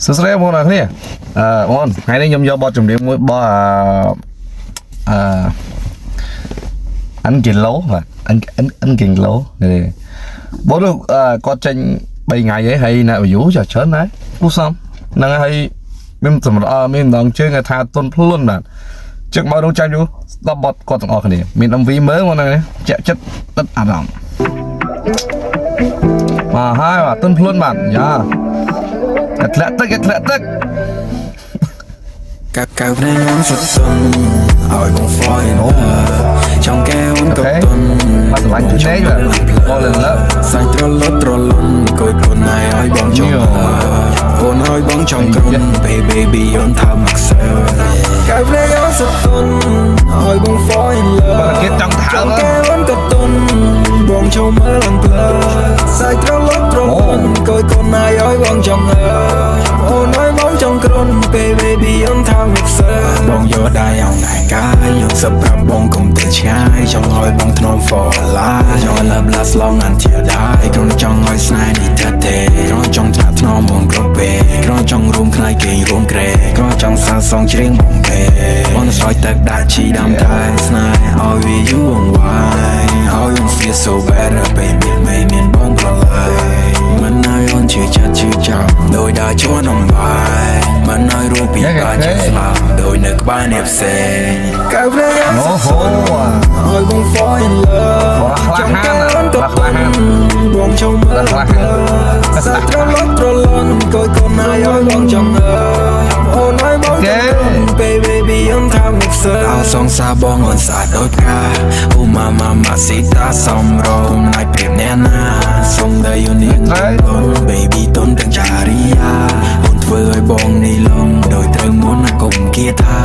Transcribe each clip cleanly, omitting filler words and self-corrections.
សួស្តីបងប្អូនគ្នាបងថ្ងៃនេះខ្ញុំយកបទចម្រៀងមួយរបស់Angelo បាទ Angelo នេះបងគាត់ចេញ3ថ្ងៃហើយអ្នក view ចាច្រើនណាស់គូសំហ្នឹងហើយមានសម្រាប់មានម្ដងជើងថាទុនខ្លួនបាទជឹកមករងចាំយូរស្ដាប់បទគាត់ទាំងអស់គ្នាមាន MV មើលមកហ្នឹងចាក់ចិត្តដិតអារម្មណ៍បាទហើយបាទទុនខ្លួនបាទយ៉ាធ្លាក់ទឹកកាប់កៅភ្នែកសុទ្ធទុនឲ្យបង fall in love ចង់កែអូនក៏ទុនបាទស្រឡាញ់ជើងបាទ fall in love សាច់ត្រលត់ត្រលន់គួយខ្លួនណៃឲ្យបងចង់អូនឲ្យបងចង់ក្រុន baby អូនថាមកសើកៅភ្នែកសុទ្ធទុនឲ្យបង fall in love គេចង់ថាអូនក៏ទុនបងចូលមើលឡើងផ្លើសាច់ត្រលត់ត្រលន់គួយខ្លួនណៃឲ្យបងចង់អូនឲ្យបងចង់ក្រុន baby អូនថាមកសើបងយកដៃអងឯកាយយកសប្រាប់បងកុំទៅឆ្ងាយចង់ឲ្យបងធ្នម for life ចង់ love last long until die គ្រាន់ចង់ឲ្យស្នេហ៍នេះថាទេគ្រាន់ចង់ថ្នាក់ធ្នមបងគ្រប់ពេលគ្រាន់ចង់រួមខ្លាយគេរួមក្រែគ្រាន់ចង់សាសងច្រៀងបងពេបងស្រោចទឹកដាក់ជីដាំតែស្នេហ៍ឲ្យវាយូរអង្វែងឲ្យអូន feel so better baby មានបងប្រឡាយមិនឲ្យអូនជឿចិត្តជឿចាំដោយដើរជួនអំបាយមិនឲ្យរួចពីបាច់ស្លាប់ដោយនៅក្បែរអ្នកផ្សេងកៅព្រៃអូហូឲ្យបង fall in love ចង់កើនក៏បងចូលមើលសាច់ត្រលត់ត្រលន់គួយកូនណាយឲ្យបងចង់អូនឲ្យបងចង់ baby អូនថាមកសើអោសងសាបងអូនស្អាតដូចផ្កាអូម៉ាស៊ីតាសំរងណាយព្រៀបអ្នកណាសុំតែយូនីអូន baby ទុនទាំងចារីយ៉ាអូនធ្វើឲ្យបងនេះឡងដោយត្រូវមុនណាកុំគៀថា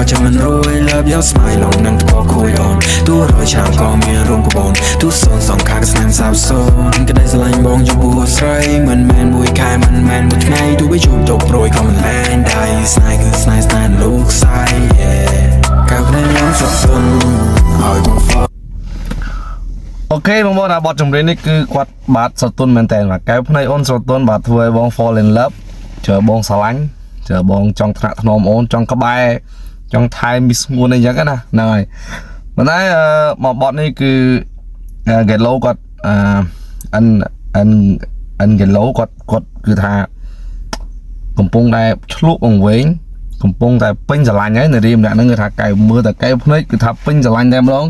ដល់ចាំមិនរួយlove your smile ឡងនឹងថ្កខួយអូនទូរយឆ្នាំក៏មានរោងកបូនទូសនសងខាងស្នាមសាបសូនក្តីស្រឡាញ់បងចំពោះស្រីមិនមែនមួយខែមិនមែនមួយថ្ងៃទូបីជួបតោប្រួយក៏មិនលែងដៃស្នេហ៍គឺស្នេហ៍លោកស្អីកៅភ្នែកខ្ញុំសុទ្ធទុនឲ្យបង អូខេបងប្អូនបទចម្រៀងនេះគឺគាត់បាទស្រទន់មែនតើបាទកែវភ្នែកអូនស្រទន់បាទធ្វើឲ្យបង fall in love ជើបងស្រឡាញ់ជើបងចង់ថ្នាក់ថ្នមអូនចង់ក្បែរចង់ថែមីស្ងួនអីចឹងណាហ្នឹងហើយប៉ុន្តែមកបទនេះគឺ Gelo គាត់Gelo គាត់គឺថាកំពុងតែឆ្លក់អង្វែងកំពុងតែពេញស្រឡាញ់ហើយនារីម្នាក់ហ្នឹងគឺថាកែវមើលតែកែវភ្នែកគឺថាពេញស្រឡាញ់តែម្ដង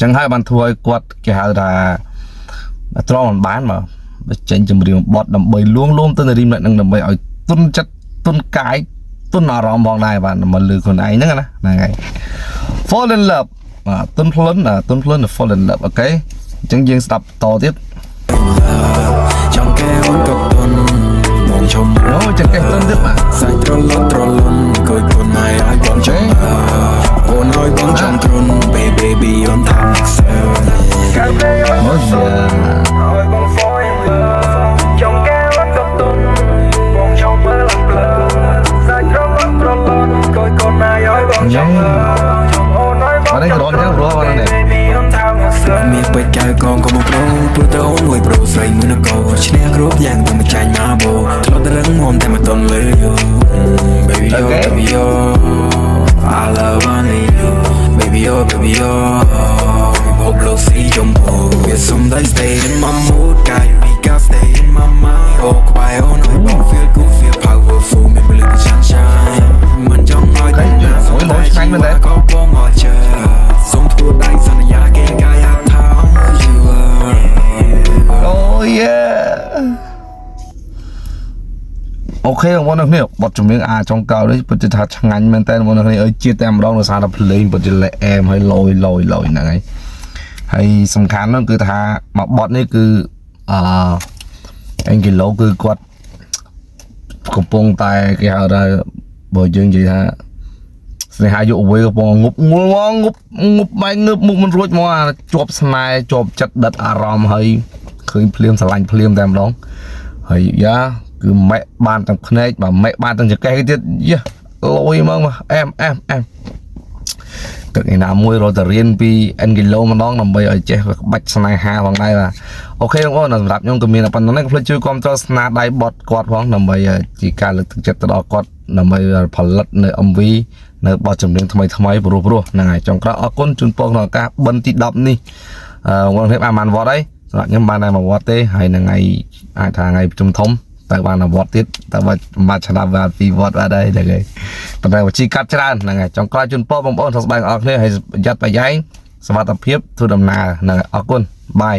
ចឹងហើយបានធ្វើឲ្យគាត់គេហៅថាត្រង់មិនបានមកចេញចម្រៀងបទដើម្បីលួងលោមទៅនារីម្នាក់នឹងដើម្បីឲ្យទុនចិត្តទុនកាយទុនអារម្មណ៍ផងដែរបាទមកលើខ្លួនឯងហ្នឹងណាហ្នឹងហើយ fall in love បាទទុនភ្លុន fall in love អូខេអញ្ចឹងយើងស្ដាប់តទៀតចង់កែអូនក៏ទុនបងជុំអូចង្កេះទុនទៀតបាទសាច់ត្រលត់ត្រលន់គួយខ្លួនណៃឲ្យបងចង់អូនឲ្យបងចង់គ្រុន baby អូនថាមកសើកៅភ្នែកអូនឲ្យបង fall in love ចង់កែអូនក៏ទុនបងចង់មើលឡើងផ្លើសាច់ត្រលត់ត្រលន់គួយខ្លួនណៃឲ្យបងចង់អូនឲ្យបងបាទនេះក្រនចឹងព្រោះបាទនេះមានពេជ្រកៅកងក៏មកប្រូព្រោះទៅអូនមួយប្រូស្រីមួយនគរឈ្នះគ្រប់យ៉ាងទៅមកចាញ់មកបោធ្លាប់តែរឹងមុំតែមិនតន់លើយូ baby yo I love only you baby yo we both blow see jump with some days stay in my mood guy we got stay in my mind oh quiet on I feel good feel powerful me believe in sunshine មិនចង់ឲ្យតែណាសុំតែឆ្ងាញ់មែនទេក៏បងមកជើសុំធ្វើដៃសន្យាគេកាយថា you oh yeah អូខេបងប្អូននេះបទចម្រៀងចុងក្រោយនេះពិតជាថាឆ្ងាញ់មែនតើបងប្អូននេះឲ្យជាតិតែម្ដងដោយសារតែភ្លេងពិតជាលេអែមហើយលយហ្នឹងហើយសំខាន់នោះគឺថាមកបទនេះគឺAngelo គឺគាត់កំពុងតែគេហៅថាបើយើងនិយាយថាស្នេហាយុវវ័យកំពុងងប់ងប់បែកងើបមុខមិនរួចមកជាប់ស្នេហ៍ជាប់ចិត្តដិតអារម្មណ៍ហើយឃើញភ្លាមស្រឡាញ់ភ្លាមតែម្ដងហើយយ៉ាគឺម៉ែបានទាំងភ្នែកបាទម៉ែបានទាំងចង្កេះទៀតយ៉ាលយហ្មងអែម ទឹកឯណាមួយរត់ទៅរៀនពី N គីឡូម្ដងដើម្បីឲ្យចេះបាច់ស្នេហាផងដែរបាទអូខេបងប្អូនសម្រាប់ខ្ញុំក៏មានប៉ុណ្ណឹងកុំភ្លេចជួយគាំទ្រស្នាដៃបត់គាត់ផងដើម្បីជាការលើកទឹកចិត្តទៅដល់គាត់ដើម្បីផលិតនៅ MV នៅបទចម្រៀងថ្មីព្រោះហ្នឹងហើយចុងក្រោយអរគុណជូនពរក្នុងឱកាសបិណ្ឌទី10នេះបងប្អូនអាបានវត្តហើយសម្រាប់ខ្ញុំបានតែមកវត្តទេហើយនៅថ្ងៃអាចថាថ្ងៃប្រជុំធំតែបានវត្តទៀតតែបាច់ឆ្លាប់បានពីវត្តបាទហើយហ្នឹងហើយប៉ុន្តែវិជីកាត់ច្រើនហ្នឹងហើយចុងក្រោយជូនពរបងប្អូនសុខសប្បាយអរគ្នាហើយប្រយ័ត្នប្រយែងសុវត្ថិភាពធ្វើដំណើរហ្នឹងអរគុណបាយ